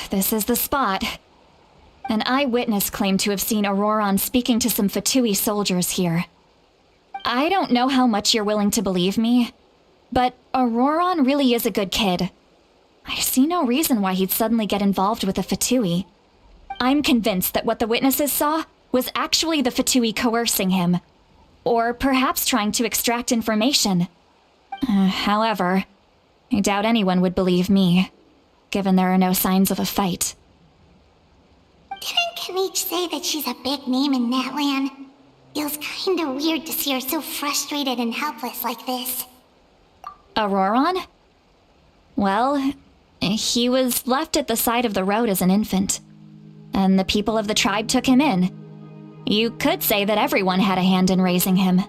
This is the spot. An eyewitness claimed to have seen Auroron speaking to some Fatui soldiers here. I don't know how much you're willing to believe me, but Auroron really is a good kid. I see no reason why he'd suddenly get involved with a Fatui. I'm convinced that what the witnesses saw was actually the Fatui coercing him, or perhaps trying to extract information. However, I doubt anyone would believe me, given there are no signs of a fight. Didn't Kanich say that she's a big name in that land? Feels kinda weird to see her so frustrated and helpless like this. Auroron? Well, he was left at the side of the road as an infant, and the people of the tribe took him in. You could say that everyone had a hand in raising him.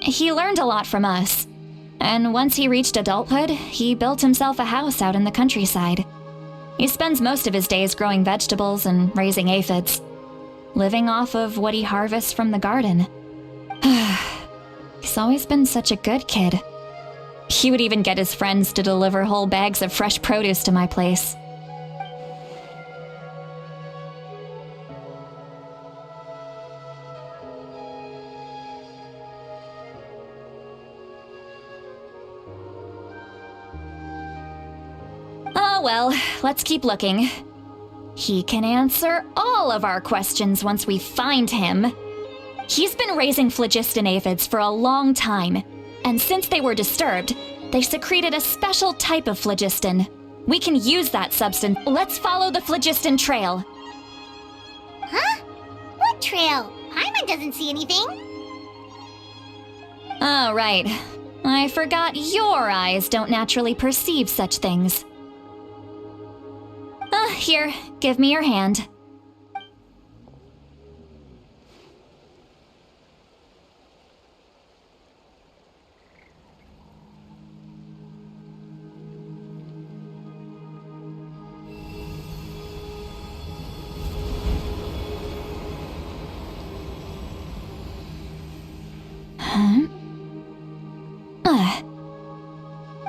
He learned a lot from us, and once he reached adulthood, he built himself a house out in the countryside. He spends most of his days growing vegetables and raising aphids, living off of what he harvests from the garden. He's always been such a good kid. He would even get his friends to deliver whole bags of fresh produce to my place. Oh well, let's keep looking. He can answer all of our questions once we find him. He's been raising phlogiston aphids for a long time, and since they were disturbed, they secreted a special type of phlogiston. We can use that substance. Let's follow the phlogiston trail. Huh? What trail? Paimon doesn't see anything. Oh, right. I forgot your eyes don't naturally perceive such things. Here, give me your hand.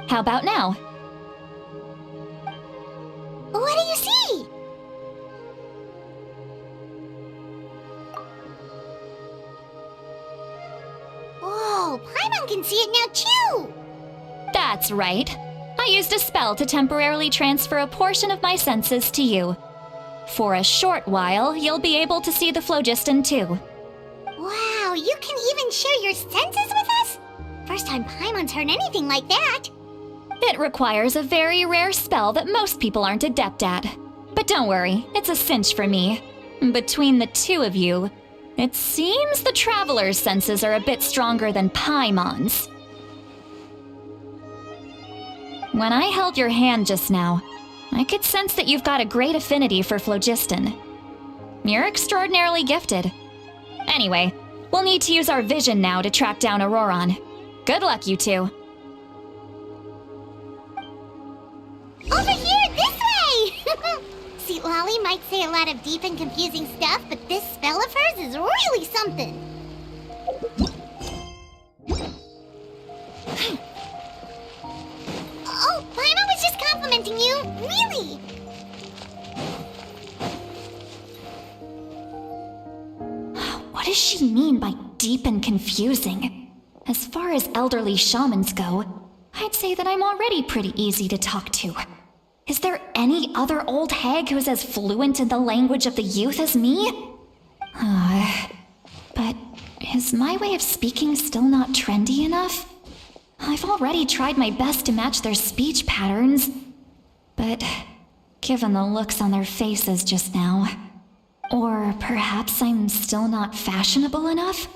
How about now? What do you see? Whoa, Paimon can see it now too! That's right. I used a spell to temporarily transfer a portion of my senses to you. For a short while, you'll be able to see the phlogiston too. Wow, you can even share your senses with us? First time Paimon's heard anything like that. It requires a very rare spell that most people aren't adept at. But don't worry, it's a cinch for me. Between the two of you, it seems the Traveler's senses are a bit stronger than Paimon's. When I held your hand just now, I could sense that you've got a great affinity for phlogiston. You're extraordinarily gifted. Anyway, we'll need to use our vision now to track down Auroron. Good luck, you two. Over here, this way! See, Lolly might say a lot of deep and confusing stuff, but this spell of hers is really something. Oh, Paimon was just complimenting you, really! What does she mean by deep and confusing? As far as elderly shamans go, I'd say that I'm already pretty easy to talk to. Is there any other old hag who's as fluent in the language of the youth as me? But is my way of speaking still not trendy enough? I've already tried my best to match their speech patterns. given the looks on their faces just now. Or perhaps I'm still not fashionable enough?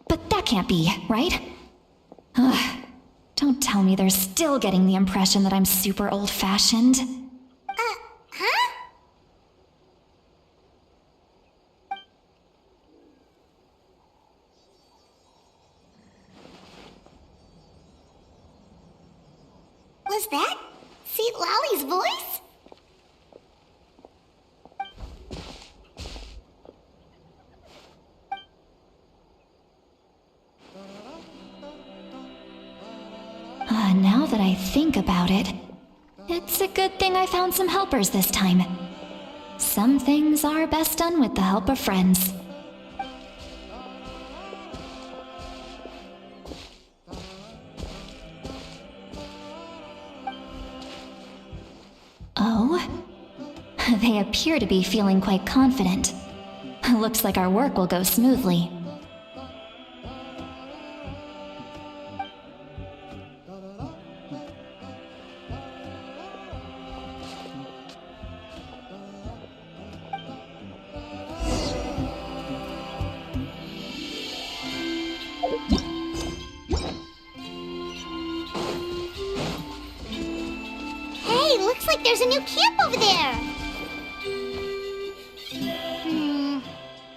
But that can't be, right? Ugh. Don't tell me they're still getting the impression that I'm super old-fashioned. Huh? Was that Seat Lally's voice? Now that I think about it, it's a good thing I found some helpers this time. Some things are best done with the help of friends. Oh? They appear to be feeling quite confident. Looks like our work will go smoothly. Looks like there's a new camp over there.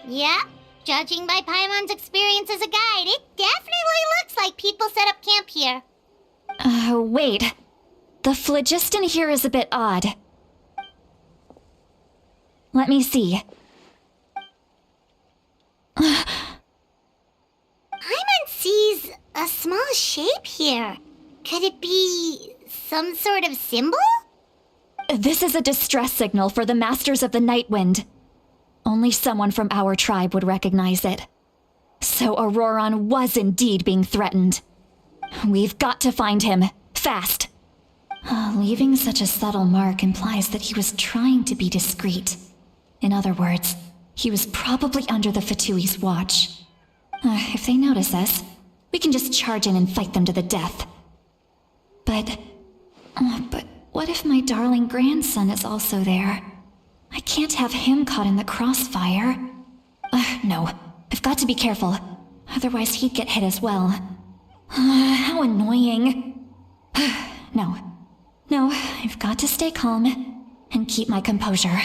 Yeah, judging by Paimon's experience as a guide, it definitely looks like people set up camp here. Wait. The phlogiston here is a bit odd. Let me see. Paimon sees a small shape here. Could it be some sort of symbol? This is a distress signal for the Masters of the Night Wind. Only someone from our tribe would recognize it. So Auroron was indeed being threatened. We've got to find him, fast. Leaving such a subtle mark implies that he was trying to be discreet. In other words, he was probably under the Fatui's watch. If they notice us, we can just charge in and fight them to the death. But what if my darling grandson is also there? I can't have him caught in the crossfire. No, I've got to be careful. Otherwise he'd get hit as well. How annoying. No, I've got to stay calm and keep my composure.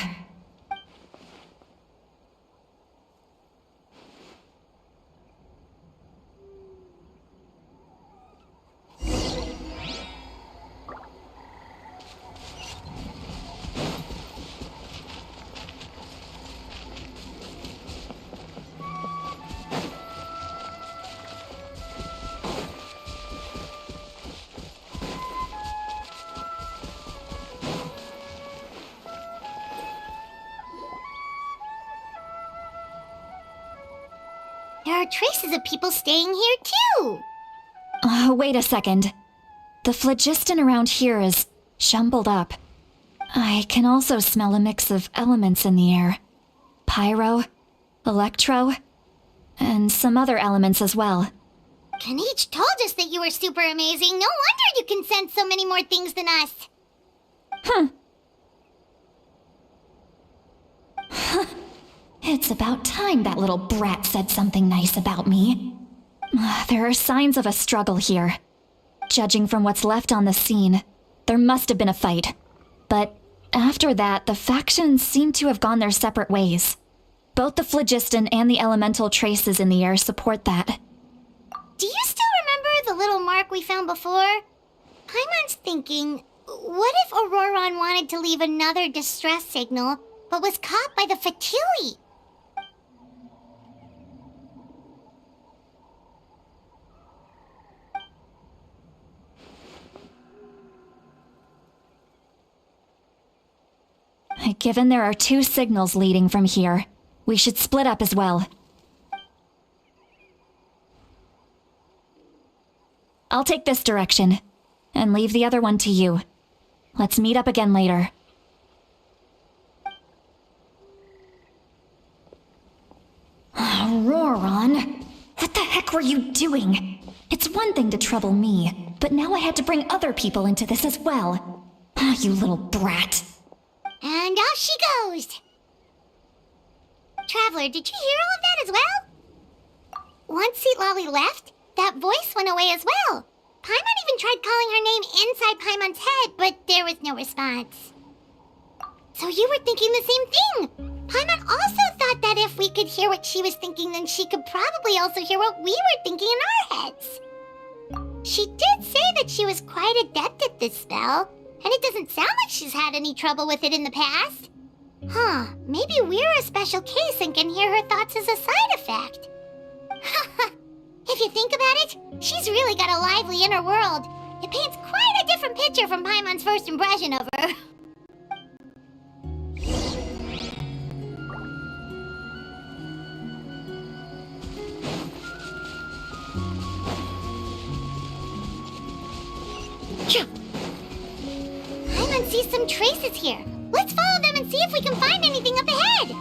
There are traces of people staying here too. Wait a second. The phlogiston around here is jumbled up. I can also smell a mix of elements in the air. Pyro, electro, and some other elements as well. Kanich told us that you were super amazing. No wonder you can sense so many more things than us. It's about time that little brat said something nice about me. There are signs of a struggle here. Judging from what's left on the scene, there must have been a fight. But after that, the factions seem to have gone their separate ways. Both the phlogiston and the elemental traces in the air support that. Do you still remember the little mark we found before? Paimon's thinking, what if Auroron wanted to leave another distress signal, but was caught by the Fatui? Given there are 2 signals leading from here, we should split up as well. I'll take this direction, and leave the other one to you. Let's meet up again later. Auroron, what the heck were you doing? It's one thing to trouble me, but now I had to bring other people into this as well. You little brat. And off she goes. Traveler, did you hear all of that as well? Once Lolly left, that voice went away as well. Paimon even tried calling her name inside Paimon's head, but there was no response. So you were thinking the same thing. Paimon also thought that if we could hear what she was thinking, then she could probably also hear what we were thinking in our heads. She did say that she was quite adept at this spell, and it doesn't sound like she's had any trouble with it in the past. Huh, maybe we're a special case and can hear her thoughts as a side effect. If you think about it, she's really got a lively inner world. It paints quite a different picture from Paimon's first impression of her. Paimon sees some traces here. Let's follow them and see if we can find anything up ahead.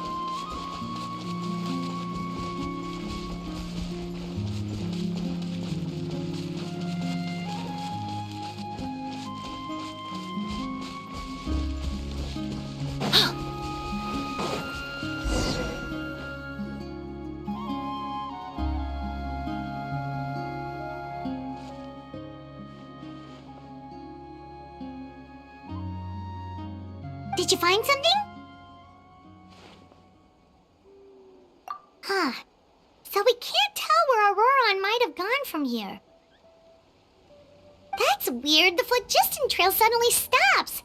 Did you find something? Huh. So we can't tell where Auroron might have gone from here. That's weird. The phlogiston trail suddenly stops.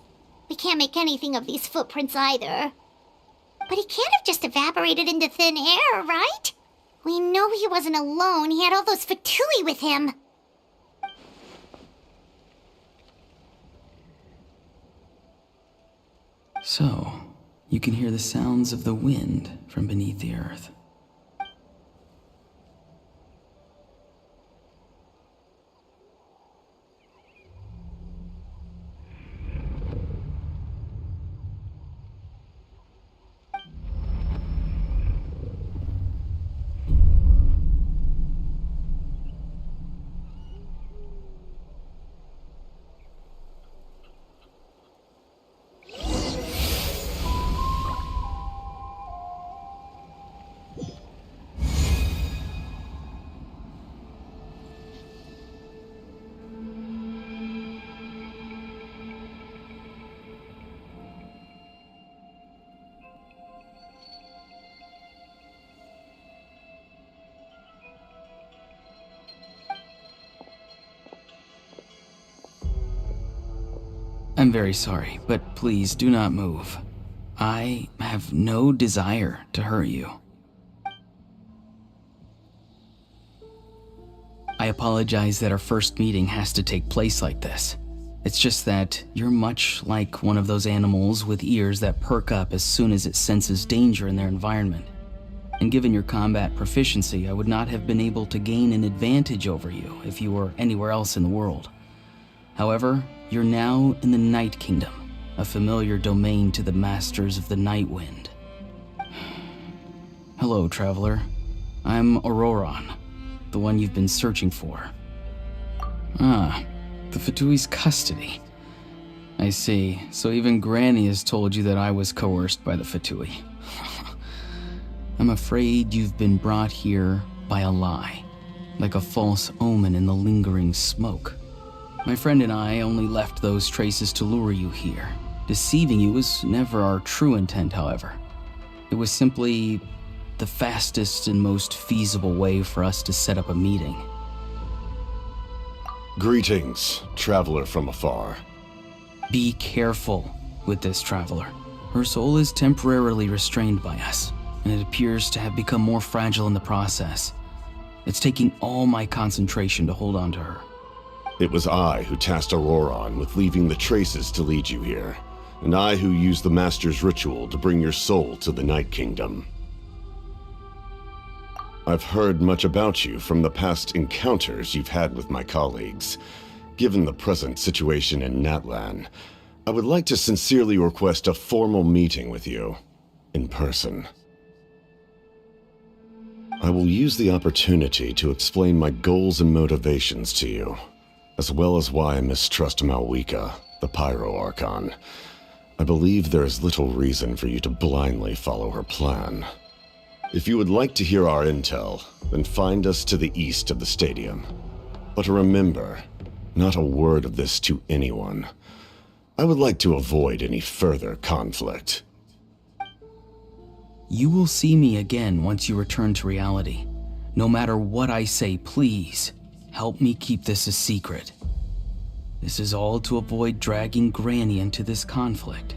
We can't make anything of these footprints either. But he can't have just evaporated into thin air, right? We know he wasn't alone. He had all those Fatui with him. So, you can hear the sounds of the wind from beneath the earth. I'm very sorry, but please do not move. I have no desire to hurt you. I apologize that our first meeting has to take place like this. It's just that you're much like one of those animals with ears that perk up as soon as it senses danger in their environment. And given your combat proficiency, I would not have been able to gain an advantage over you if you were anywhere else in the world. However, you're now in the Night Kingdom, a familiar domain to the masters of the Night Wind. Hello, traveler. I'm Auroron, the one you've been searching for. Ah, the Fatui's custody. I see. So even Granny has told you that I was coerced by the Fatui. I'm afraid you've been brought here by a lie, like a false omen in the lingering smoke. My friend and I only left those traces to lure you here. Deceiving you was never our true intent, however. It was simply the fastest and most feasible way for us to set up a meeting. Greetings, traveler from afar. Be careful with this traveler. Her soul is temporarily restrained by us, and it appears to have become more fragile in the process. It's taking all my concentration to hold on to her. It was I who tasked Auroron with leaving the traces to lead you here, and I who used the Master's ritual to bring your soul to the Night Kingdom. I've heard much about you from the past encounters you've had with my colleagues. Given the present situation in Natlan, I would like to sincerely request a formal meeting with you, in person. I will use the opportunity to explain my goals and motivations to you, as well as why I mistrust Malwika, the Pyro Archon. I believe there is little reason for you to blindly follow her plan. If you would like to hear our intel, then find us to the east of the stadium. But remember, not a word of this to anyone. I would like to avoid any further conflict. You will see me again once you return to reality. No matter what I say, please, help me keep this a secret. This is all to avoid dragging Granny into this conflict.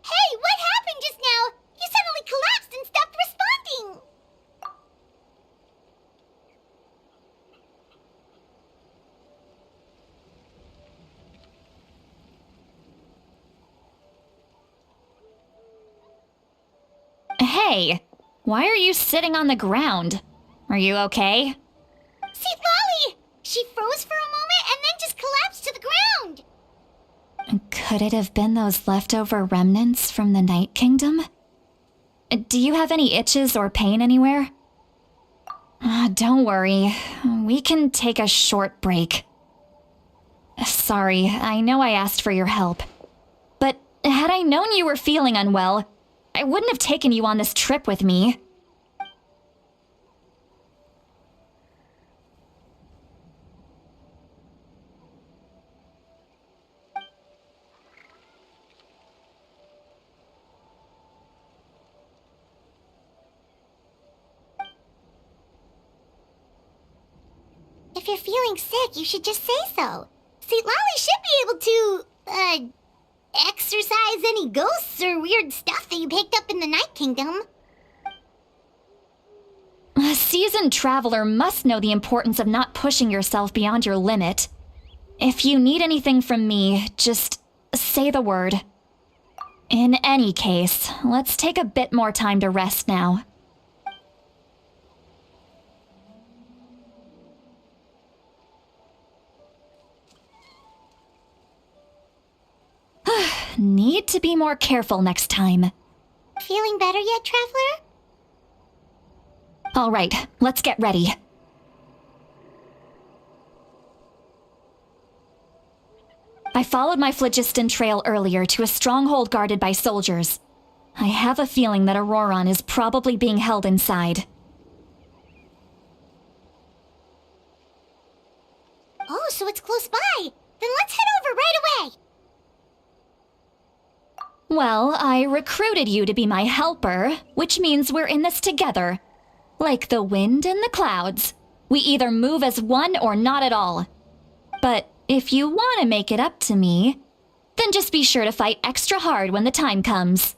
Hey, what happened just now? You suddenly collapsed and stopped responding. Hey, why are you sitting on the ground? Are you okay? See, Lolly! She froze for a moment and then just collapsed to the ground. Could it have been those leftover remnants from the Night Kingdom? Do you have any itches or pain anywhere? Don't worry, we can take a short break. Sorry, I know I asked for your help. But had I known you were feeling unwell, I wouldn't have taken you on this trip with me. If you're feeling sick, you should just say so. See, Lolly should be able to, exorcise any ghosts or weird stuff that you picked up in the Night Kingdom. A seasoned traveler must know the importance of not pushing yourself beyond your limit. If you need anything from me, just say the word. In any case, let's take a bit more time to rest now. Need to be more careful next time. Feeling better yet, Traveler? All right, let's get ready. I followed my phlogiston trail earlier to a stronghold guarded by soldiers. I have a feeling that Auroron is probably being held inside. Oh, so it's close by. Then let's head over right away. Well, I recruited you to be my helper, which means we're in this together. Like the wind and the clouds. We either move as one or not at all. But if you want to make it up to me, then just be sure to fight extra hard when the time comes.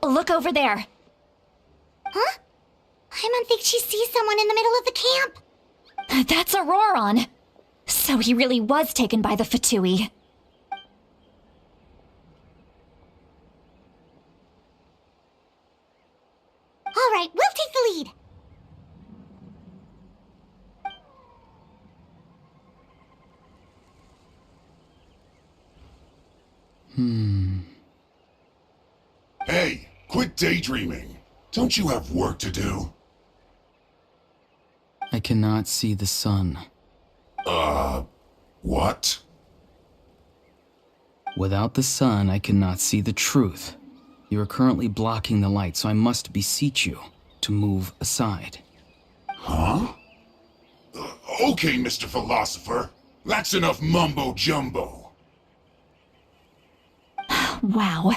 Look over there. Huh? Paimon thinks she sees someone in the middle of the camp. That's Auroron. So he really was taken by the Fatui. All right, we'll take the lead. Hey, quit daydreaming. Don't you have work to do? I cannot see the sun. What? Without the sun, I cannot see the truth. You are currently blocking the light, so I must beseech you to move aside. Huh? Okay, Mr. Philosopher. That's enough mumbo-jumbo. Wow.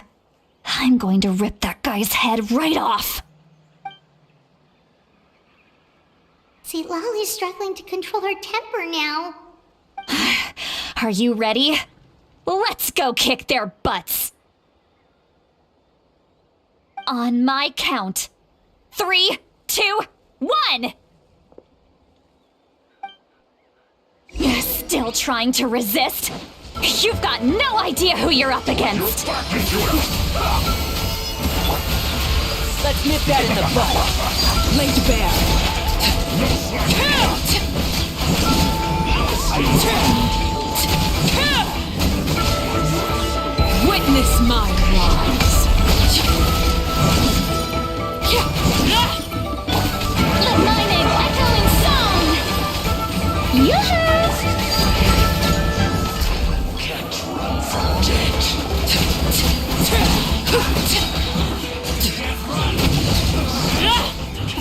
I'm going to rip that guy's head right off. See, Lolly's struggling to control her temper now. Are you ready? Let's go kick their butts. On my count. 3, 2, 1! Still trying to resist? You've got no idea who you're up against. Let's nip that in the bud. Laid bare. Witness my rise. Let my name echo in song! Yoo-hoo! Can't run from death.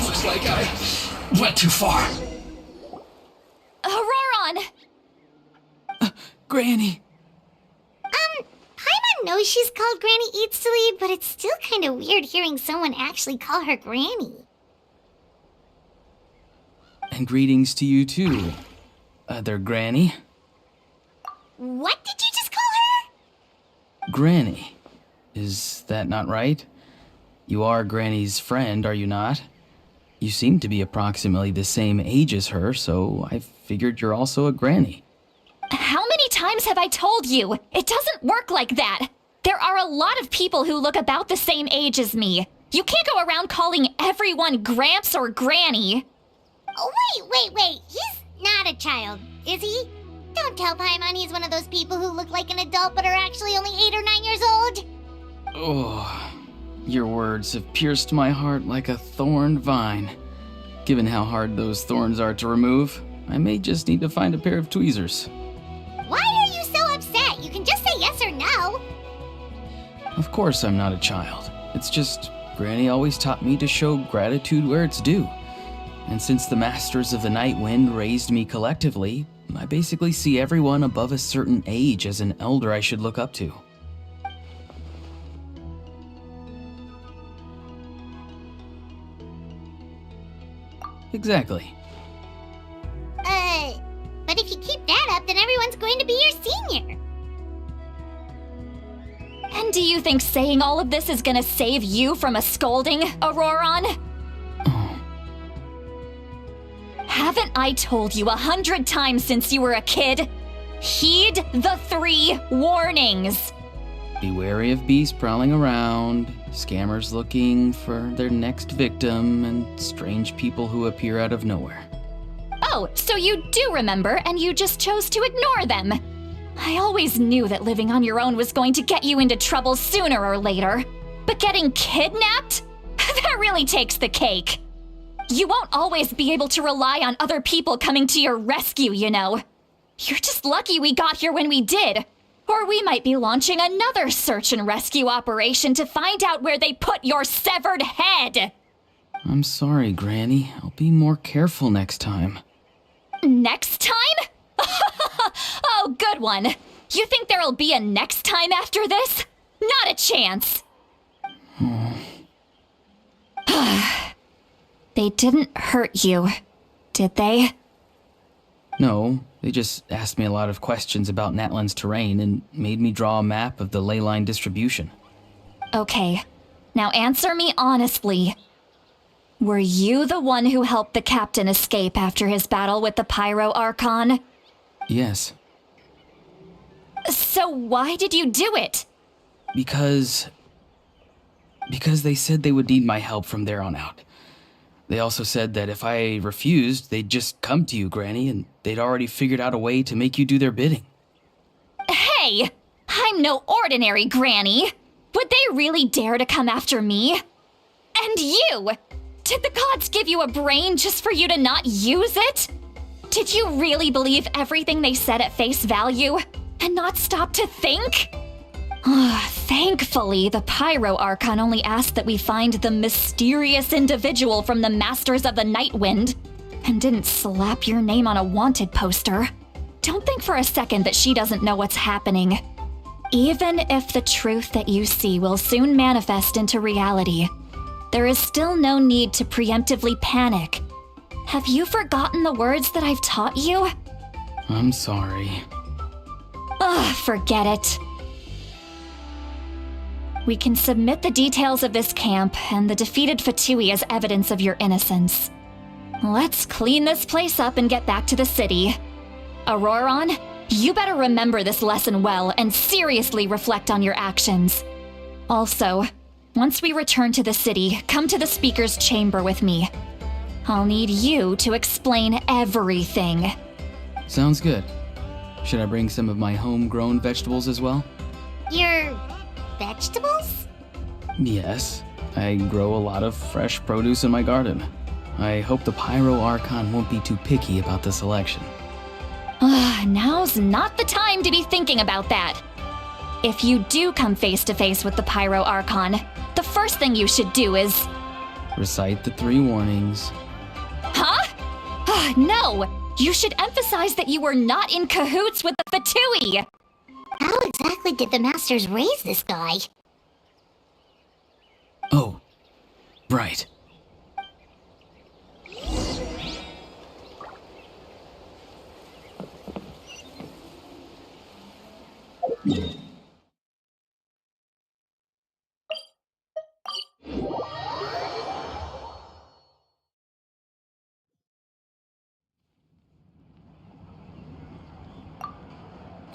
Looks like I went too far. Auroron! Granny! Paimon knows she's called Granny Eats to Lead, but it's still kind of weird hearing someone actually call her Granny. And greetings to you too, other Granny. What did you just call her? Granny. Is that not right? You are Granny's friend, are you not? You seem to be approximately the same age as her, so I figured you're also a Granny. How many times have I told you? It doesn't work like that. There are a lot of people who look about the same age as me. You can't go around calling everyone Gramps or Granny. Oh, wait. He's not a child, is he? Don't tell Paimon he's one of those people who look like an adult but are actually only 8 or 9 years old. Oh, your words have pierced my heart like a thorn vine. Given how hard those thorns are to remove, I may just need to find a pair of tweezers. Why are you so upset? You can just say yes or no. Of course I'm not a child. It's just Granny always taught me to show gratitude where it's due. And since the Masters of the Night Wind raised me collectively, I basically see everyone above a certain age as an elder I should look up to. Exactly. But if you keep that up, then everyone's going to be your senior. And do you think saying all of this is gonna save you from a scolding, Auroron? Haven't I told you 100 times since you were a kid? Heed the 3 warnings. Be wary of beasts prowling around, scammers looking for their next victim, and strange people who appear out of nowhere. Oh, so you do remember, and you just chose to ignore them. I always knew that living on your own was going to get you into trouble sooner or later. But getting kidnapped? That really takes the cake. You won't always be able to rely on other people coming to your rescue, you know. You're just lucky we got here when we did. Or we might be launching another search and rescue operation to find out where they put your severed head. I'm sorry, Granny. I'll be more careful next time. Next time? Oh, good one. You think there'll be a next time after this? Not a chance. They didn't hurt you, did they? No, they just asked me a lot of questions about Natlan's terrain and made me draw a map of the ley line distribution. Okay, now answer me honestly. Were you the one who helped the captain escape after his battle with the Pyro Archon? Yes. So why did you do it? Because they said they would need my help from there on out. They also said that if I refused, they'd just come to you, Granny, and they'd already figured out a way to make you do their bidding. Hey, I'm no ordinary Granny. Would they really dare to come after me? And you! Did the gods give you a brain just for you to not use it? Did you really believe everything they said at face value and not stop to think? Thankfully, the Pyro Archon only asked that we find the mysterious individual from the Masters of the Night Wind and didn't slap your name on a wanted poster. Don't think for a second that she doesn't know what's happening. Even if the truth that you see will soon manifest into reality, there is still no need to preemptively panic. Have you forgotten the words that I've taught you? I'm sorry. Ugh, forget it. We can submit the details of this camp and the defeated Fatui as evidence of your innocence. Let's clean this place up and get back to the city. Auroron, you better remember this lesson well and seriously reflect on your actions. Also, once we return to the city, come to the speaker's chamber with me. I'll need you to explain everything. Sounds good. Should I bring some of my homegrown vegetables as well? Your vegetables? Yes. I grow a lot of fresh produce in my garden. I hope the Pyro Archon won't be too picky about the selection. Now's not the time to be thinking about that. If you do come face to face with the Pyro Archon, the first thing you should do is... Recite the 3 warnings. Huh? No! You should emphasize that you were not in cahoots with the Fatui! How exactly did the masters raise this guy? Oh, right.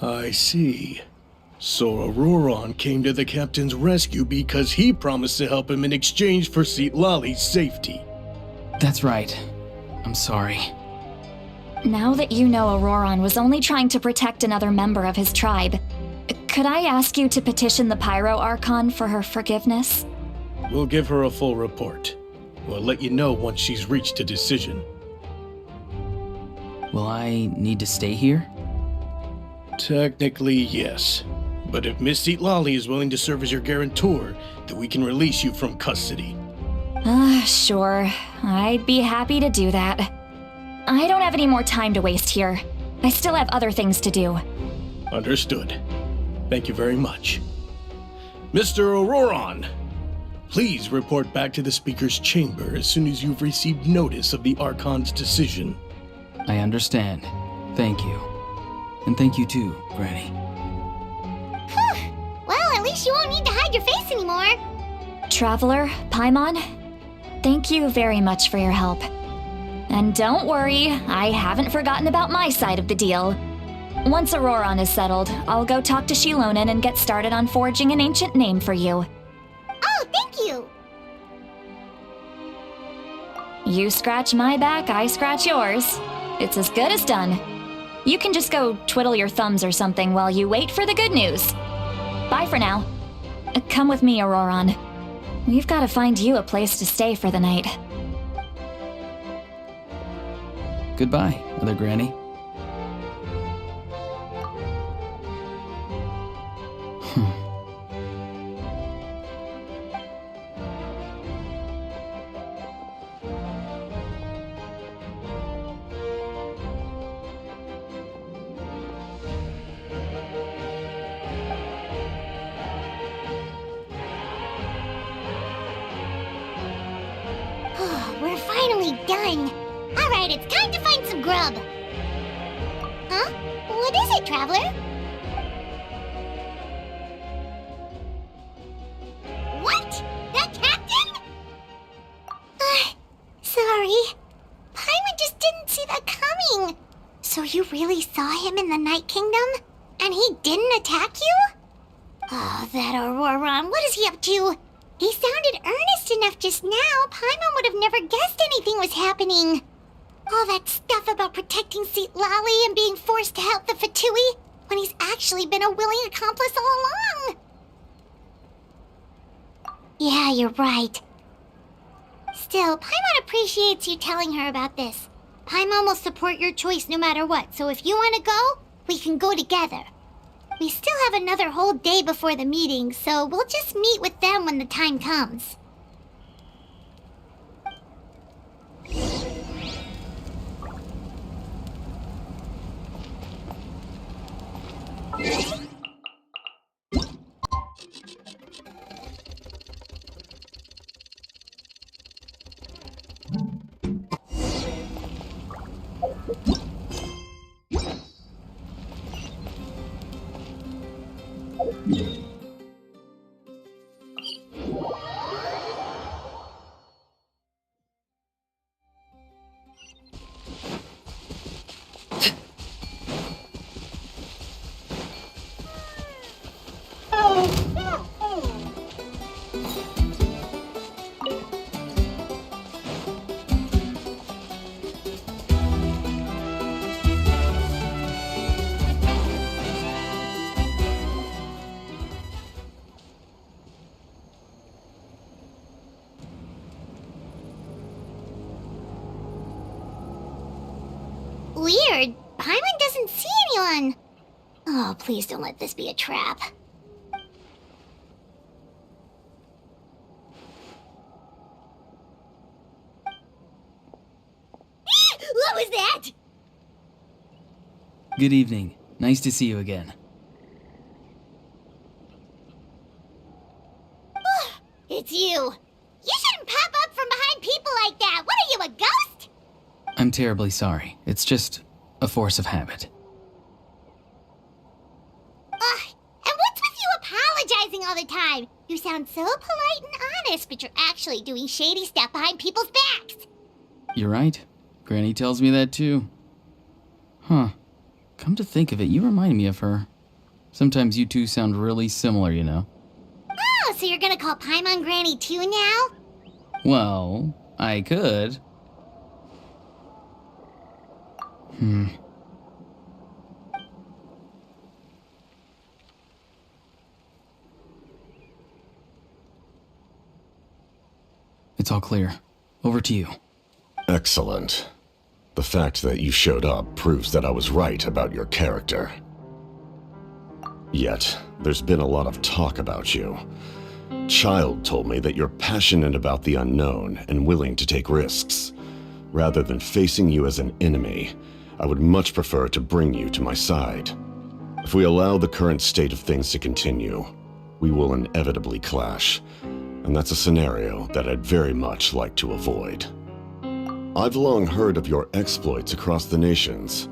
I see. So Auroron came to the captain's rescue because he promised to help him in exchange for Lali's safety. That's right. I'm sorry. Now that you know Auroron was only trying to protect another member of his tribe, could I ask you to petition the Pyro Archon for her forgiveness? We'll give her a full report. We'll let you know once she's reached a decision. Will I need to stay here? Technically, yes. But if Miss Lali is willing to serve as your guarantor, then we can release you from custody. Sure. I'd be happy to do that. I don't have any more time to waste here. I still have other things to do. Understood. Thank you very much. Mr. Auroron, please report back to the speaker's chamber as soon as you've received notice of the Archon's decision. I understand. Thank you. And thank you too, Granny. Well, at least you won't need to hide your face anymore. Traveler, Paimon, thank you very much for your help. And don't worry, I haven't forgotten about my side of the deal. Once Auroron is settled, I'll go talk to Shilonen and get started on forging an ancient name for you. Oh, thank you. You scratch my back, I scratch yours. It's as good as done. You can just go twiddle your thumbs or something while you wait for the good news. Bye for now. Come with me, Auroron. We've got to find you a place to stay for the night. Goodbye, Mother Granny. We're finally done. All right, it's time to find some grub. Huh? What is it, Traveler? What? The captain? Sorry. Paimon just didn't see that coming. So you really saw him in the Night Kingdom? And he didn't attack you? Oh, that Auroron, what is he up to? He sounded earnest enough just now. Paimon would have never guessed anything was happening. All that stuff about protecting Lali and being forced to help the Fatui, when he's actually been a willing accomplice all along. Yeah, you're right. Still, Paimon appreciates you telling her about this. Paimon will support your choice no matter what, so if you want to go, we can go together. We still have another whole day before the meeting, so we'll just meet with them when the time comes. Weird. Paimon doesn't see anyone. Oh, please don't let this be a trap. What was that? Good evening. Nice to see you again. It's you. You shouldn't pop up from behind people like that. What are you, a ghost? I'm terribly sorry. It's just a force of habit. Ugh, and what's with you apologizing all the time? You sound so polite and honest, but you're actually doing shady stuff behind people's backs. You're right. Granny tells me that too. Huh. Come to think of it, you remind me of her. Sometimes you two sound really similar, you know. Oh, so you're gonna call Paimon Granny too now? Well, I could. It's all clear. Over to you. Excellent. The fact that you showed up proves that I was right about your character. Yet, there's been a lot of talk about you. Child told me that you're passionate about the unknown and willing to take risks. Rather than facing you as an enemy, I would much prefer to bring you to my side. If we allow the current state of things to continue, we will inevitably clash, and that's a scenario that I'd very much like to avoid. I've long heard of your exploits across the nations.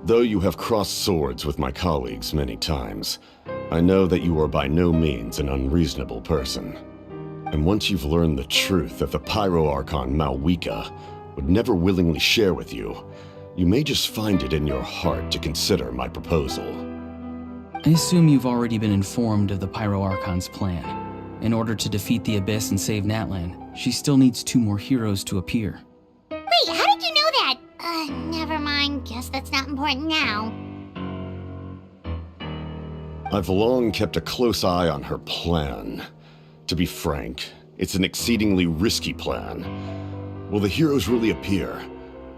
Though you have crossed swords with my colleagues many times, I know that you are by no means an unreasonable person. And once you've learned the truth that the Pyro Archon Malwika would never willingly share with you, you may just find it in your heart to consider my proposal. I assume you've already been informed of the Pyro Archon's plan. In order to defeat the Abyss and save Natlan, she still needs 2 more heroes to appear. Wait, how did you know that? Never mind. Guess that's not important now. I've long kept a close eye on her plan. To be frank, it's an exceedingly risky plan. Will the heroes really appear?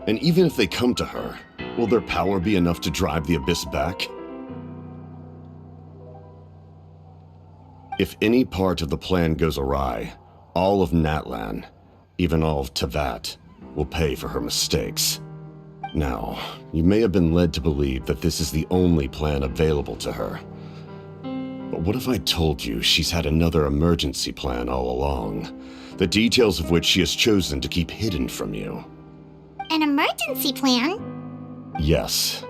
And even if they come to her, will their power be enough to drive the Abyss back? If any part of the plan goes awry, all of Natlan, even all of Tevat, will pay for her mistakes. Now, you may have been led to believe that this is the only plan available to her. But what if I told you she's had another emergency plan all along, the details of which she has chosen to keep hidden from you? An emergency plan? Yes.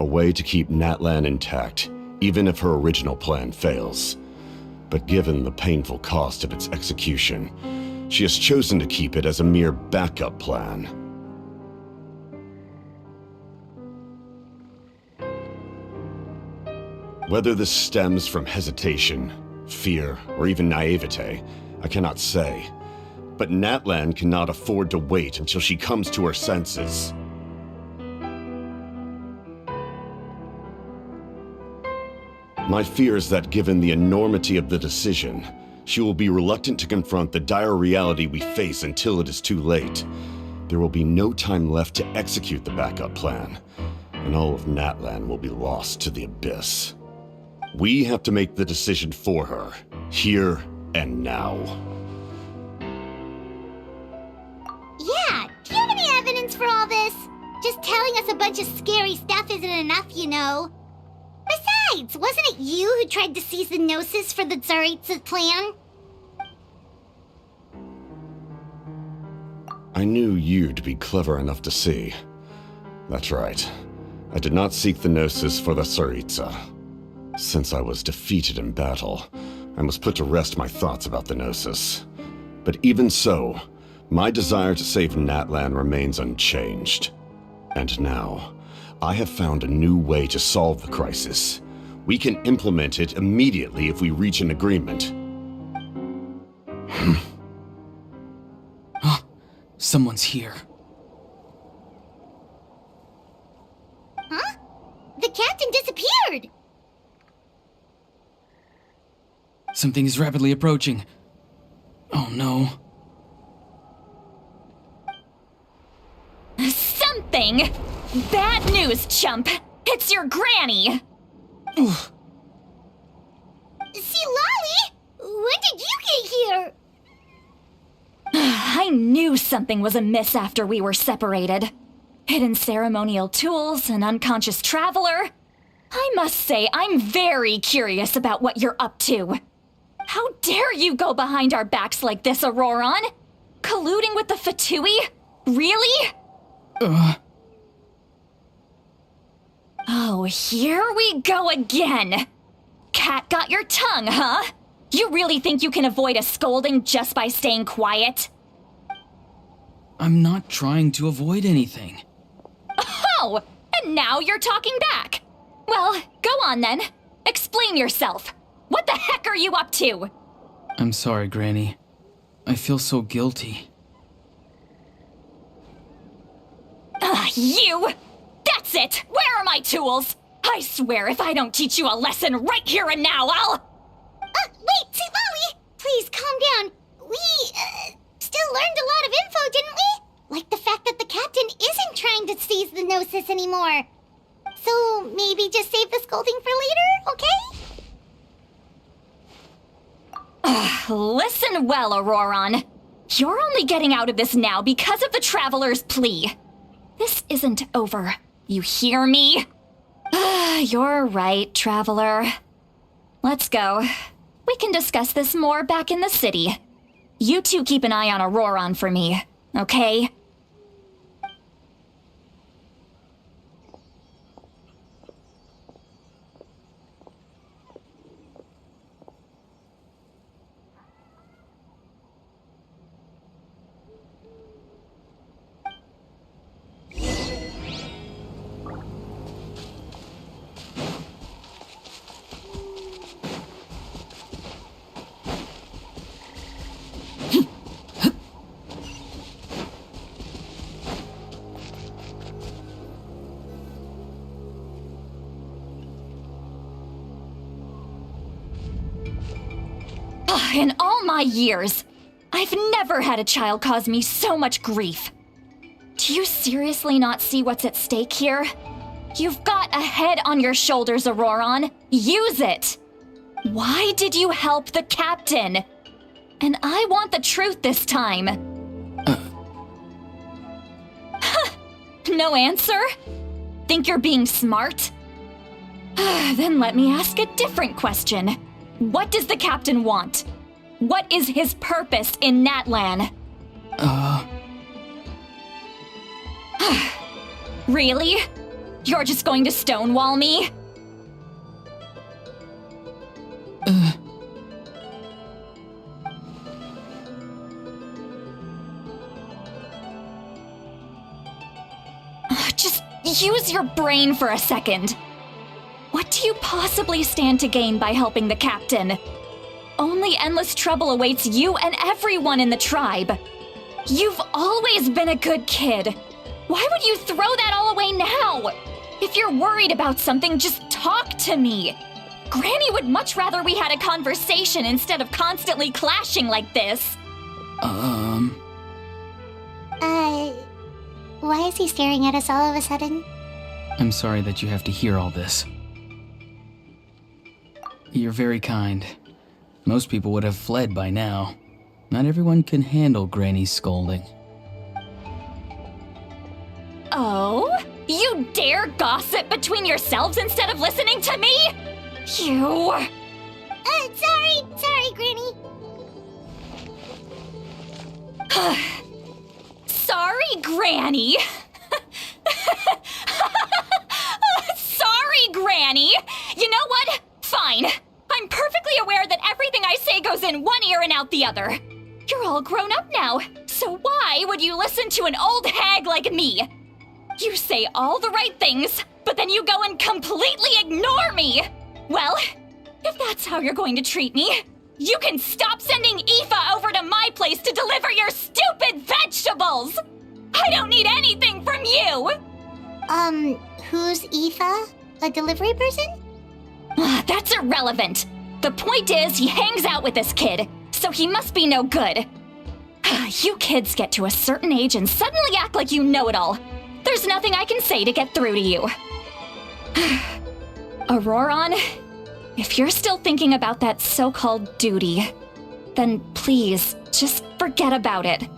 A way to keep Natlan intact, even if her original plan fails. But given the painful cost of its execution, she has chosen to keep it as a mere backup plan. Whether this stems from hesitation, fear, or even naivete, I cannot say. But Natlan cannot afford to wait until she comes to her senses. My fear is that given the enormity of the decision, she will be reluctant to confront the dire reality we face until it is too late. There will be no time left to execute the backup plan, and all of Natlan will be lost to the Abyss. We have to make the decision for her, here and now. Yeah, do you have any evidence for all this? Just telling us a bunch of scary stuff isn't enough, you know. Besides, wasn't it you who tried to seize the Gnosis for the Tsaritsa's plan? I knew you'd be clever enough to see. That's right. I did not seek the Gnosis for the Tsaritsa. Since I was defeated in battle, I must put to rest my thoughts about the Gnosis. But even so, my desire to save Natlan remains unchanged. And now, I have found a new way to solve the crisis. We can implement it immediately if we reach an agreement. Someone's here. Huh? The captain disappeared! Something is rapidly approaching. Oh no. Something? Bad news, chump! It's your granny! See, Lolly! When did you get here? I knew something was amiss after we were separated. Hidden ceremonial tools, an unconscious traveler. I must say, I'm very curious about what you're up to. How dare you go behind our backs like this, Auroron? Colluding with the Fatui? Really? Oh, here we go again. Cat got your tongue, huh? You really think you can avoid a scolding just by staying quiet? I'm not trying to avoid anything. Oh, and now you're talking back. Well, go on then. Explain yourself. What the heck are you up to? I'm sorry, Granny. I feel so guilty. You! That's it! Where are my tools? I swear if I don't teach you a lesson right here and now, I'll... Wait, see, Lolly! Please, calm down. We, still learned a lot of info, didn't we? Like the fact that the captain isn't trying to seize the Gnosis anymore. So, maybe just save the scolding for later, okay? Listen well, Auroron. You're only getting out of this now because of the Traveler's plea. This isn't over. You hear me? You're right, Traveler. Let's go. We can discuss this more back in the city. You two keep an eye on Auroron for me, okay? In all my years, I've never had a child cause me so much grief. Do you seriously not see what's at stake here? You've got a head on your shoulders, Auroron. Use it! Why did you help the captain? And I want the truth this time. No answer? Think you're being smart? Then let me ask a different question. What does the captain want? What is his purpose in Natlan? Really? You're just going to stonewall me? Just use your brain for a second. What do you possibly stand to gain by helping the captain? Only endless trouble awaits you and everyone in the tribe. You've always been a good kid. Why would you throw that all away now? If you're worried about something, just talk to me. Granny would much rather we had a conversation instead of constantly clashing like this. Why is he staring at us all of a sudden? I'm sorry that you have to hear all this. You're very kind. Most people would have fled by now. Not everyone can handle Granny's scolding. Oh? You dare gossip between yourselves instead of listening to me? You... Sorry, Granny. Sorry, Granny. Sorry, Granny. You know what? in one ear and out the other. You're all grown up now, so why would you listen to an old hag like me? You say all the right things, but then you go and completely ignore me! Well, if that's how you're going to treat me, you can stop sending Aoife over to my place to deliver your stupid vegetables! I don't need anything from you! Who's Aoife? A delivery person? That's irrelevant. The point is, he hangs out with this kid, so he must be no good. You kids get to a certain age and suddenly act like you know it all. There's nothing I can say to get through to you. Auroron, if you're still thinking about that so-called duty, then please, just forget about it.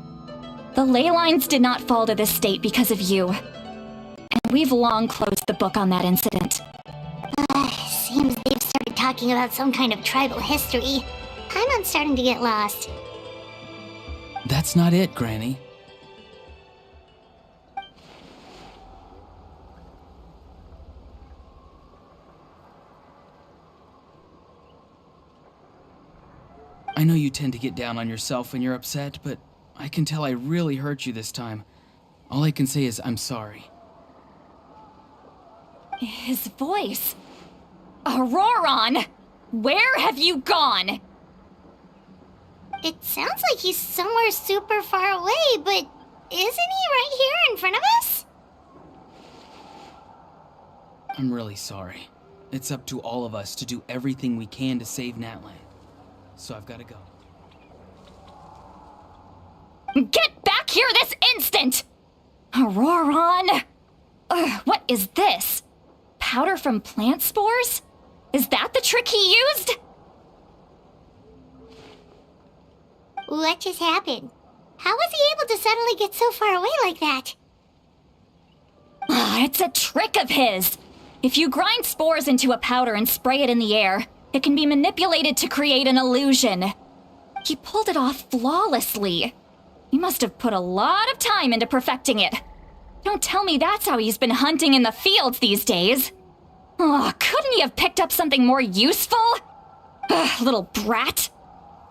The ley lines did not fall to this state because of you. And we've long closed the book on that incident. Seems they've started talking about some kind of tribal history. I'm starting to get lost. That's not it, Granny. I know you tend to get down on yourself when you're upset, but I can tell I really hurt you this time. All I can say is I'm sorry. His voice. Auroron! Where have you gone? It sounds like he's somewhere super far away, but isn't he right here in front of us? I'm really sorry. It's up to all of us to do everything we can to save Natlan. So I've got to go. Get back here this instant! Auroron! What is this? Powder from plant spores? Is that the trick he used? What just happened? How was he able to suddenly get so far away like that? It's a trick of his. If you grind spores into a powder and spray it in the air, it can be manipulated to create an illusion. He pulled it off flawlessly. He must have put a lot of time into perfecting it. Don't tell me that's how he's been hunting in the fields these days. Oh, couldn't he have picked up something more useful? Little brat.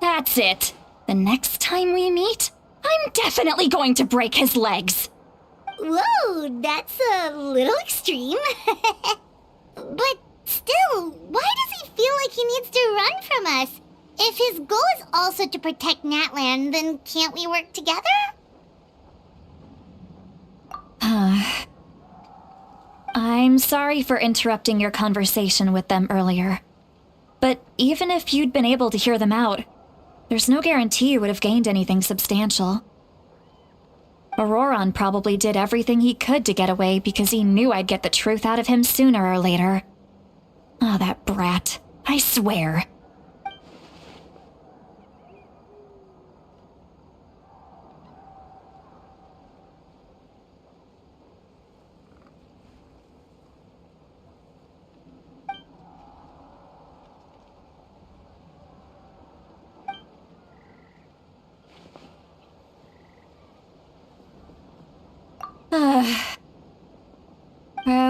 That's it. The next time we meet, I'm definitely going to break his legs. Whoa, that's a little extreme. But still, why does he feel like he needs to run from us? If his goal is also to protect Natlan, then can't we work together? I'm sorry for interrupting your conversation with them earlier. But even if you'd been able to hear them out, there's no guarantee you would have gained anything substantial. Auroron probably did everything he could to get away because he knew I'd get the truth out of him sooner or later. Oh, that brat. I swear.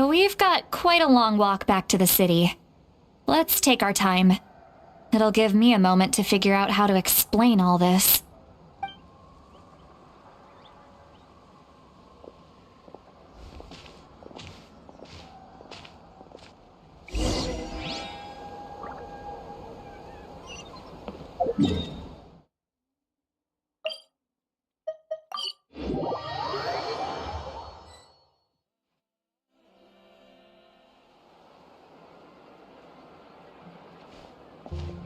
We've got quite a long walk back to the city. Let's take our time. It'll give me a moment to figure out how to explain all this.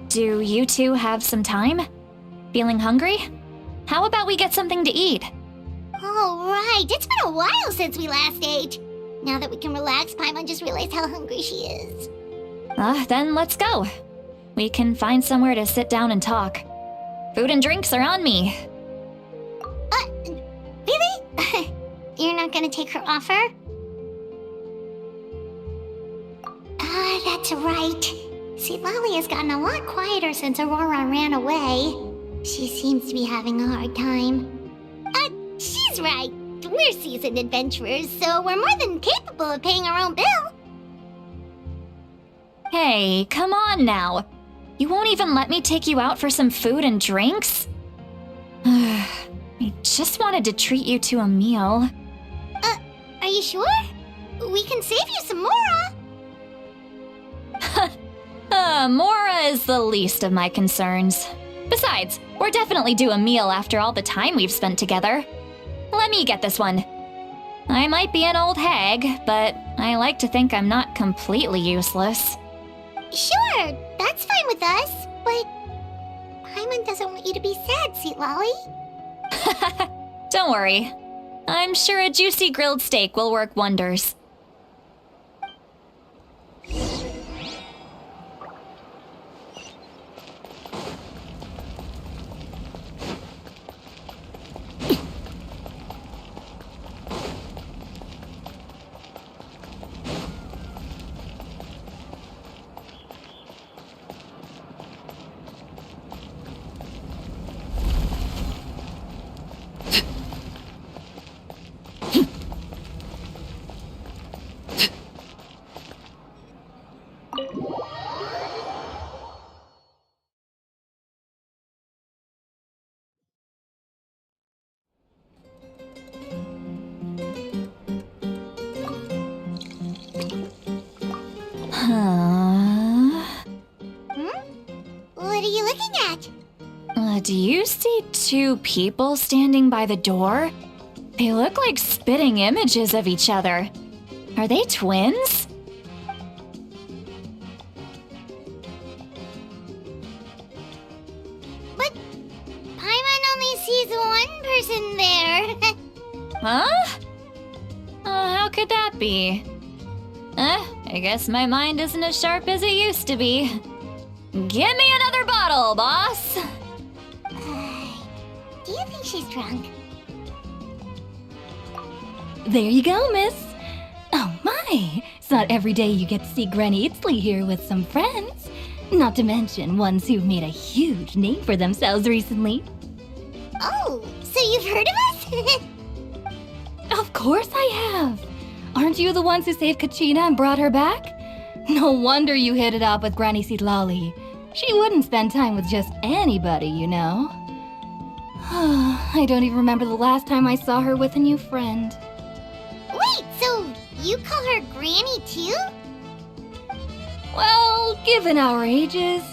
Do you two have some time? Feeling hungry? How about we get something to eat? Oh, right. It's been a while since we last ate. Now that we can relax, Paimon just realized how hungry she is. Then let's go. We can find somewhere to sit down and talk. Food and drinks are on me. Really? You're not gonna take her offer? That's right. See, Lolly has gotten a lot quieter since Aurora ran away. She seems to be having a hard time. She's right. We're seasoned adventurers, so we're more than capable of paying our own bill. Hey, come on now. You won't even let me take you out for some food and drinks? I just wanted to treat you to a meal. Are you sure? We can save you some Mora. Mora is the least of my concerns. Besides, we're definitely due a meal after all the time we've spent together. Let me get this one. I might be an old hag, but I like to think I'm not completely useless. Sure, that's fine with us, but Paimon doesn't want you to be sad, Sweet Lolly. Don't worry. I'm sure a juicy grilled steak will work wonders. What are you looking at? Do you see two people standing by the door? They look like spitting images of each other. Are they twins? But Paimon only sees one person there. Huh? How could that be? I guess my mind isn't as sharp as it used to be. Give me another bottle, boss! Do you think she's drunk? There you go, miss. Oh my, it's not every day you get to see Granny Itzley here with some friends. Not to mention ones who've made a huge name for themselves recently. Oh, so you've heard of us? Of course I have. Aren't you the ones who saved Kachina and brought her back? No wonder you hit it off with Granny Sitlali. She wouldn't spend time with just anybody, you know. I don't even remember the last time I saw her with a new friend. Wait, so you call her Granny too? Well, given our ages,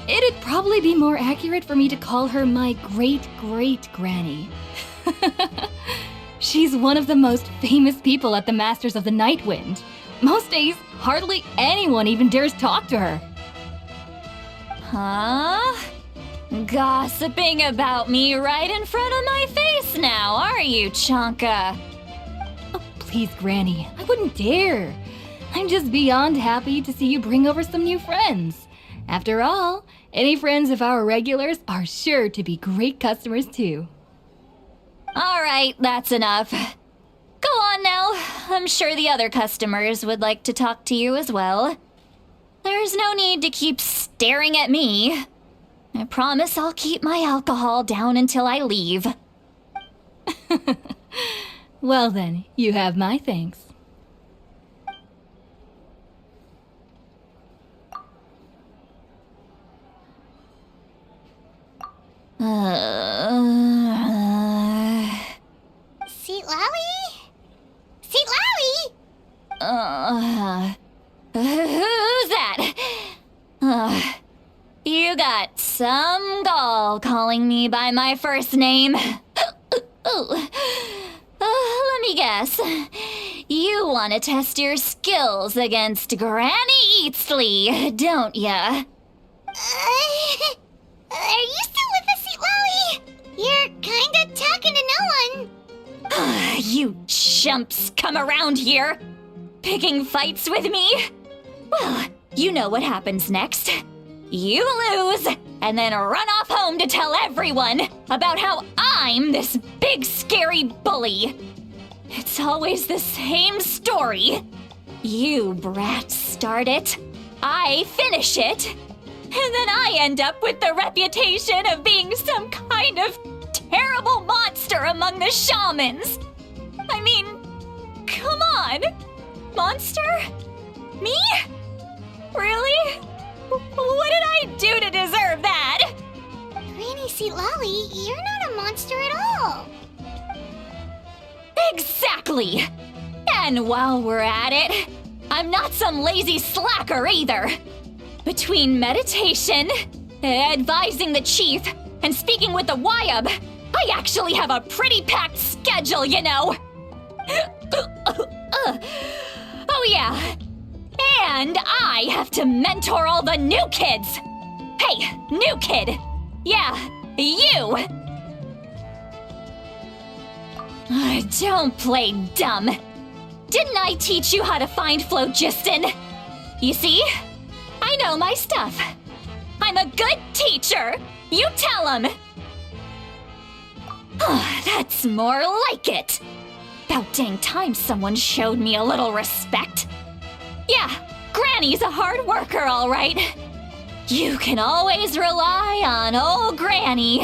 it'd probably be more accurate for me to call her my great-great-granny. She's one of the most famous people at the Masters of the Night Wind. Most days, hardly anyone even dares talk to her. Huh? Gossiping about me right in front of my face now, are you, Chonka? Oh, please, Granny, I wouldn't dare. I'm just beyond happy to see you bring over some new friends. After all, any friends of our regulars are sure to be great customers too. All right, that's enough. Go on now. I'm sure the other customers would like to talk to you as well. There's no need to keep staring at me. I promise I'll keep my alcohol down until I leave. Well then, you have my thanks. Seat Lally? Seat Lally? Who's that? You got some gall calling me by my first name. Let me guess. You want to test your skills against Granny Eatsley, don't ya? Are you still with us, Seat Lally? You're kinda talking to no one. You chumps come around here, picking fights with me? Well, you know what happens next. You lose, and then run off home to tell everyone about how I'm this big scary bully. It's always the same story. You brats start it, I finish it, and then I end up with the reputation of being some kind of terrible monster among the shamans. I mean, come on. Monster? Me? Really? What did I do to sweet Lolly, you're not a monster at all. Exactly! And while we're at it, I'm not some lazy slacker either. Between meditation, advising the chief, and speaking with the Wyab, I actually have a pretty packed schedule, you know. Oh yeah, and I have to mentor all the new kids. Hey, new kid. Yeah, you. Don't play dumb. Didn't I teach you how to find phlogiston? You see? I know my stuff. I'm a good teacher. You tell him. That's more like it. About dang time someone showed me a little respect. Yeah, Granny's a hard worker, all right. You can always rely on old Granny.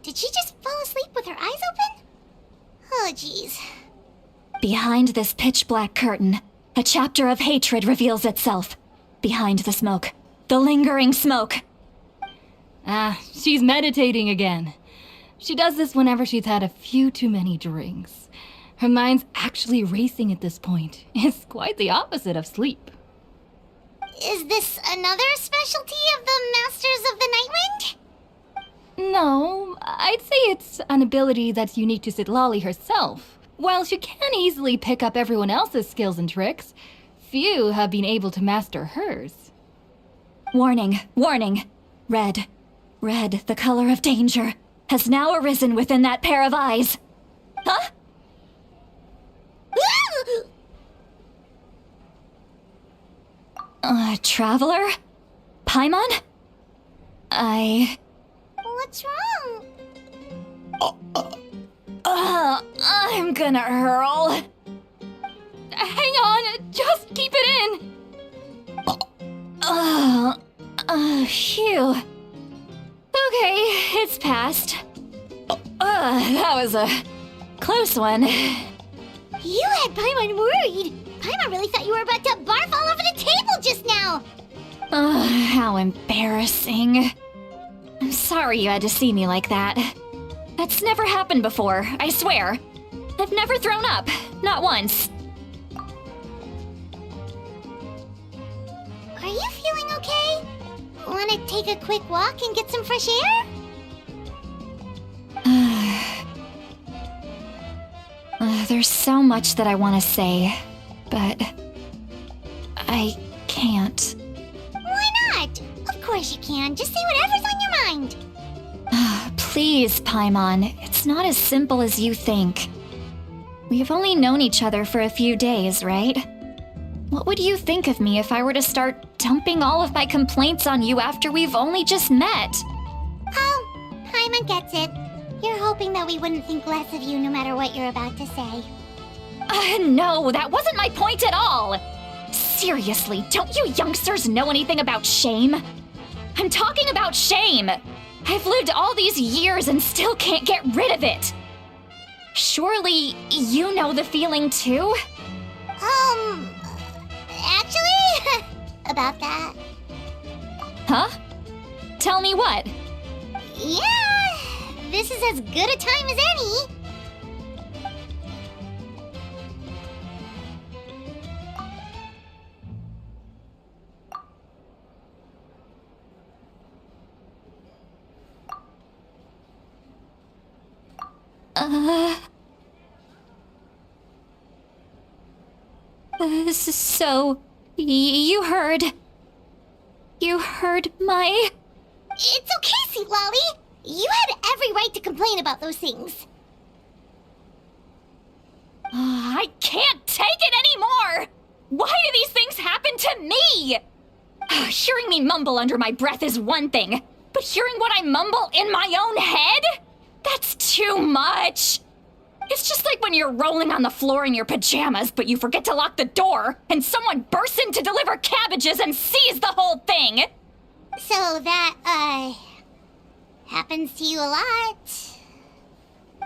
Did she just fall asleep with her eyes open? Oh, jeez. Behind this pitch-black curtain, a chapter of hatred reveals itself. Behind the smoke. The lingering smoke. She's meditating again. She does this whenever she's had a few too many drinks. Her mind's actually racing at this point. It's quite the opposite of sleep. Is this another specialty of the Masters of the Nightwind? No, I'd say it's an ability that's unique to Citlali herself. While she can easily pick up everyone else's skills and tricks, few have been able to master hers. Warning, warning. Red, the color of danger, has now arisen within that pair of eyes. Huh? Traveler? Paimon? What's wrong? I'm gonna hurl. Hang on, just keep it in! Phew. Okay, it's passed. That was a close one. You had Paimon worried. Paimon really thought you were about to barf all over the table just now. How embarrassing. I'm sorry you had to see me like that. That's never happened before, I swear. I've never thrown up, not once. Are you feeling okay? Wanna take a quick walk and get some fresh air? There's so much that I want to say, but I can't. Why not? Of course you can. Just say whatever's on your mind. Please, Paimon, it's not as simple as you think. We've only known each other for a few days, right? What would you think of me if I were to start dumping all of my complaints on you after we've only just met? Oh, Paimon gets it. You're hoping that we wouldn't think less of you no matter what you're about to say. No, that wasn't my point at all! Seriously, don't you youngsters know anything about shame? I'm talking about shame! I've lived all these years and still can't get rid of it! Surely, you know the feeling too? Actually, about that. Huh? Tell me what? Yeah, this is as good a time as any. So, you heard my... It's okay, Sweet Lolly. You had every right to complain about those things. I can't take it anymore! Why do these things happen to me? Hearing me mumble under my breath is one thing, but hearing what I mumble in my own head? That's too much! It's just like when you're rolling on the floor in your pajamas, but you forget to lock the door, and someone bursts in to deliver cabbages and sees the whole thing! So that, happens to you a lot.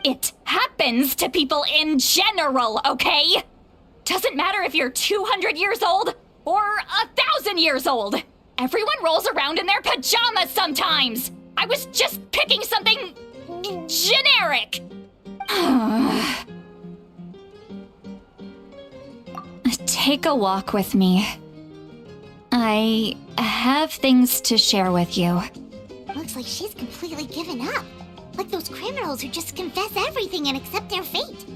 It happens to people in general, okay? Doesn't matter if you're 200 years old or 1,000 years old. Everyone rolls around in their pajamas sometimes. I was just picking something generic. Take a walk with me. I have things to share with you. Looks like she's completely given up. Like those criminals who just confess everything and accept their fate.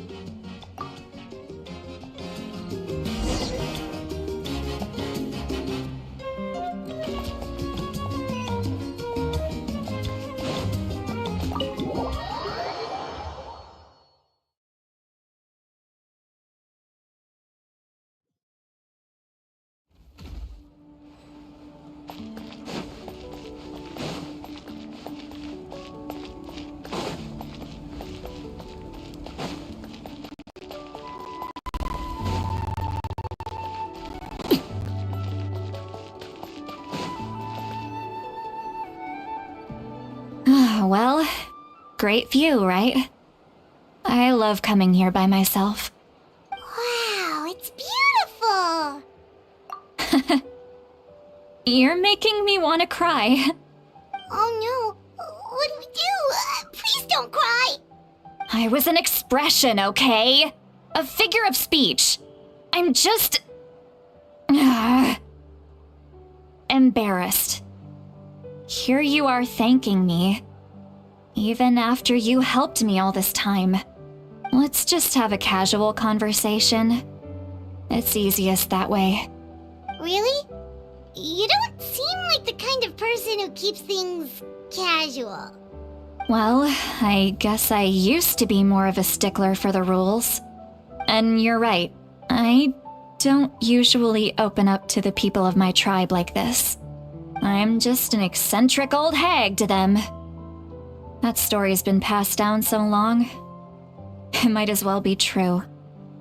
Well, great view, right? I love coming here by myself. Wow, it's beautiful! You're making me want to cry. Oh no, what do we do? Please don't cry! I was an expression, okay? A figure of speech. I'm just... embarrassed. Here you are thanking me. Even after you helped me all this time. Let's just have a casual conversation. It's easiest that way. Really? You don't seem like the kind of person who keeps things casual. Well, I guess I used to be more of a stickler for the rules. And you're right, I don't usually open up to the people of my tribe like this. I'm just an eccentric old hag to them. That story's been passed down so long, it might as well be true.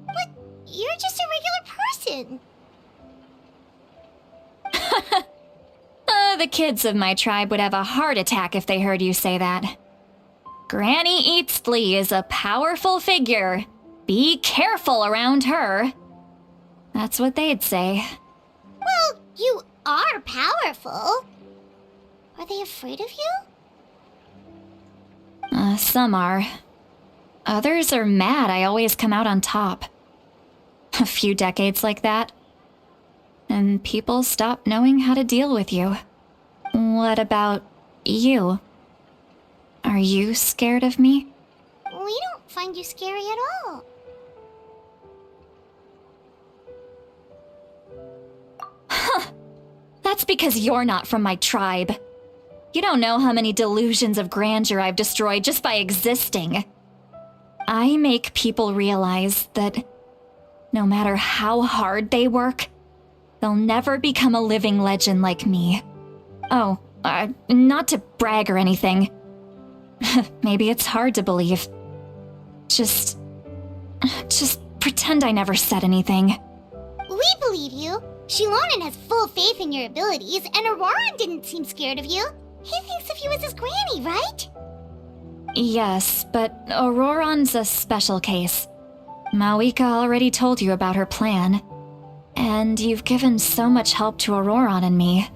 But you're just a regular person. The kids of my tribe would have a heart attack if they heard you say that. Granny Eatsley is a powerful figure. Be careful around her. That's what they'd say. Well, you are powerful. Are they afraid of you? Some are. Others are mad I always come out on top. A few decades like that, and people stop knowing how to deal with you. What about you? Are you scared of me? We don't find you scary at all. That's because you're not from my tribe. You don't know how many delusions of grandeur I've destroyed just by existing. I make people realize that no matter how hard they work, they'll never become a living legend like me. Oh, not to brag or anything. Maybe it's hard to believe. Just pretend I never said anything. We believe you. Shilonen has full faith in your abilities, and Auroran didn't seem scared of you. He thinks of you as his granny, right? Yes, but Auroran's a special case. Mawika already told you about her plan. And you've given so much help to Auroran and me.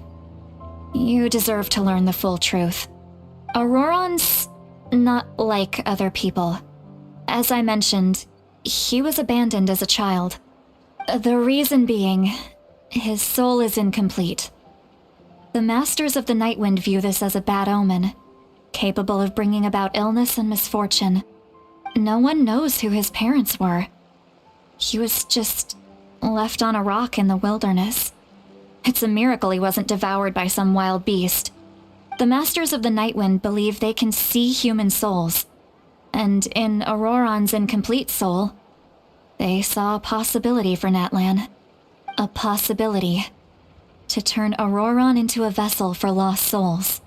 You deserve to learn the full truth. Auroran's not like other people. As I mentioned, he was abandoned as a child. The reason being, his soul is incomplete. The Masters of the Nightwind view this as a bad omen, capable of bringing about illness and misfortune. No one knows who his parents were. He was just left on a rock in the wilderness. It's a miracle he wasn't devoured by some wild beast. The Masters of the Nightwind believe they can see human souls, and in Auroran's incomplete soul, they saw a possibility for Natlan. A possibility to turn Auroran into a vessel for lost souls.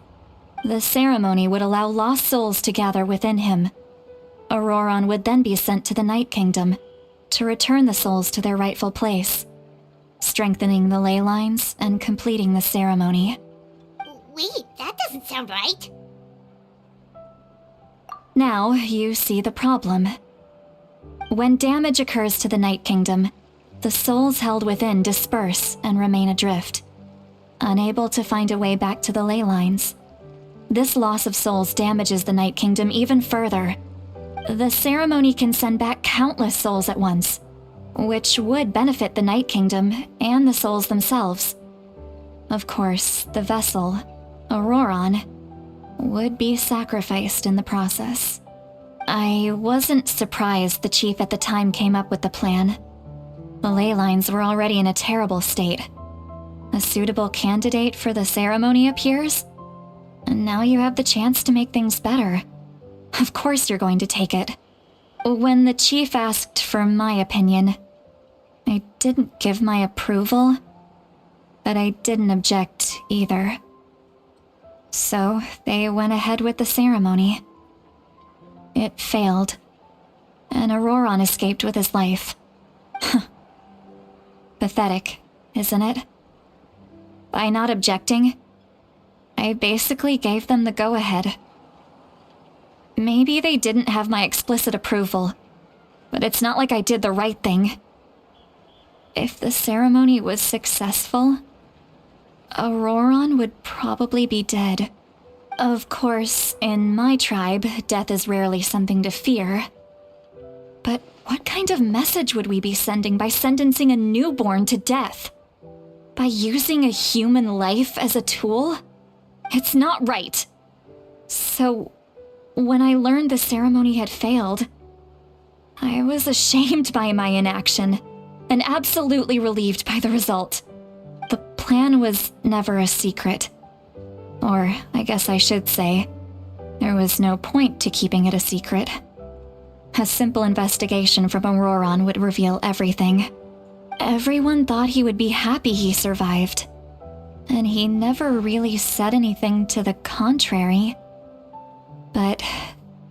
The ceremony would allow lost souls to gather within him. Auroran would then be sent to the Night Kingdom to return the souls to their rightful place, strengthening the ley lines and completing the ceremony. Wait, that doesn't sound right. Now you see the problem. When damage occurs to the Night Kingdom, the souls held within disperse and remain adrift, unable to find a way back to the ley lines. This loss of souls damages the Night Kingdom even further. The ceremony can send back countless souls at once, which would benefit the Night Kingdom and the souls themselves. Of course, the vessel, Auroron, would be sacrificed in the process. I wasn't surprised the chief at the time came up with the plan. The ley lines were already in a terrible state. A suitable candidate for the ceremony appears, and now you have the chance to make things better. Of course you're going to take it. When the chief asked for my opinion, I didn't give my approval, but I didn't object either. So they went ahead with the ceremony. It failed, and Auroron escaped with his life. Pathetic, isn't it? By not objecting, I basically gave them the go-ahead. Maybe they didn't have my explicit approval, but it's not like I did the right thing. If the ceremony was successful, Auroron would probably be dead. Of course, in my tribe, death is rarely something to fear. But what kind of message would we be sending by sentencing a newborn to death? By using a human life as a tool? It's not right. So, when I learned the ceremony had failed, I was ashamed by my inaction, and absolutely relieved by the result. The plan was never a secret. Or, I guess I should say, there was no point to keeping it a secret. A simple investigation from Auroron would reveal everything. Everyone thought he would be happy he survived, and he never really said anything to the contrary. But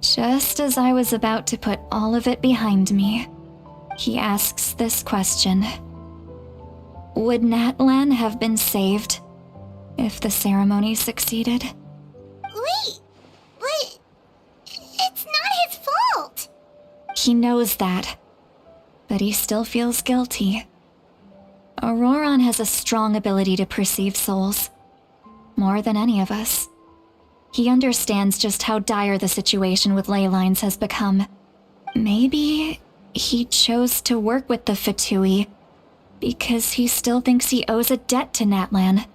just as I was about to put all of it behind me, he asks this question. Would Natlan have been saved if the ceremony succeeded? Wait, but it's not his fault. He knows that, but he still feels guilty. Auroron has a strong ability to perceive souls, more than any of us. He understands just how dire the situation with ley lines has become. Maybe he chose to work with the Fatui because he still thinks he owes a debt to Natlan.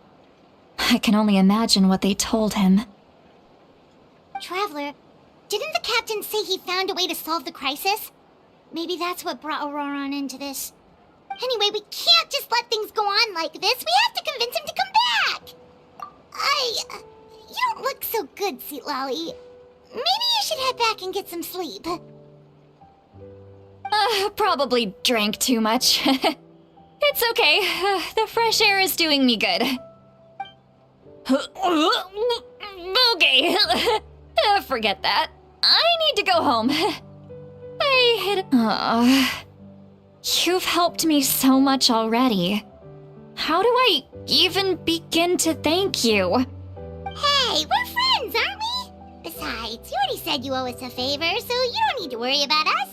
I can only imagine what they told him. Traveler, didn't the captain say he found a way to solve the crisis? Maybe that's what brought Auroron into this. Anyway, we can't just let things go on like this. We have to convince him to come back. You don't look so good, Sweet Lolly. Maybe you should head back and get some sleep. Probably drank too much. It's okay. The fresh air is doing me good. Okay. Forget that. I need to go home. You've helped me so much already. How do I even begin to thank you? Hey, we're friends, aren't we? Besides, you already said you owe us a favor, so you don't need to worry about us.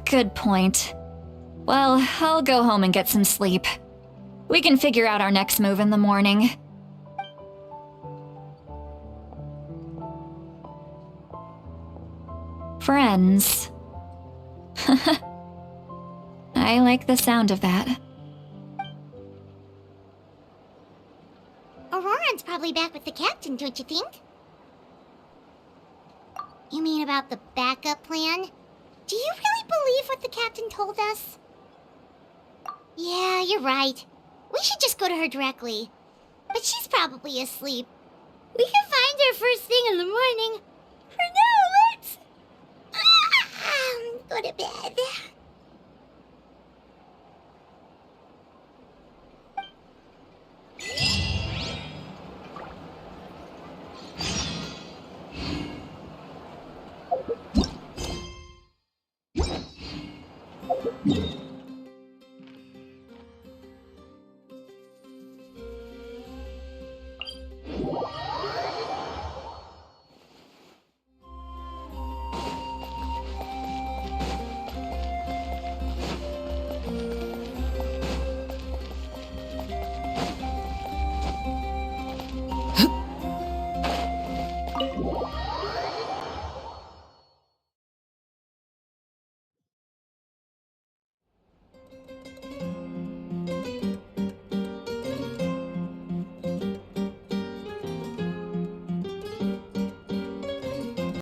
Good point. Well, I'll go home and get some sleep. We can figure out our next move in the morning. Friends. I like the sound of that. Auroron's probably back with the captain, don't you think? You mean about the backup plan? Do you really believe what the captain told us? Yeah, you're right. We should just go to her directly. But she's probably asleep. We can find her first thing in the morning. For now, let's... go to bed.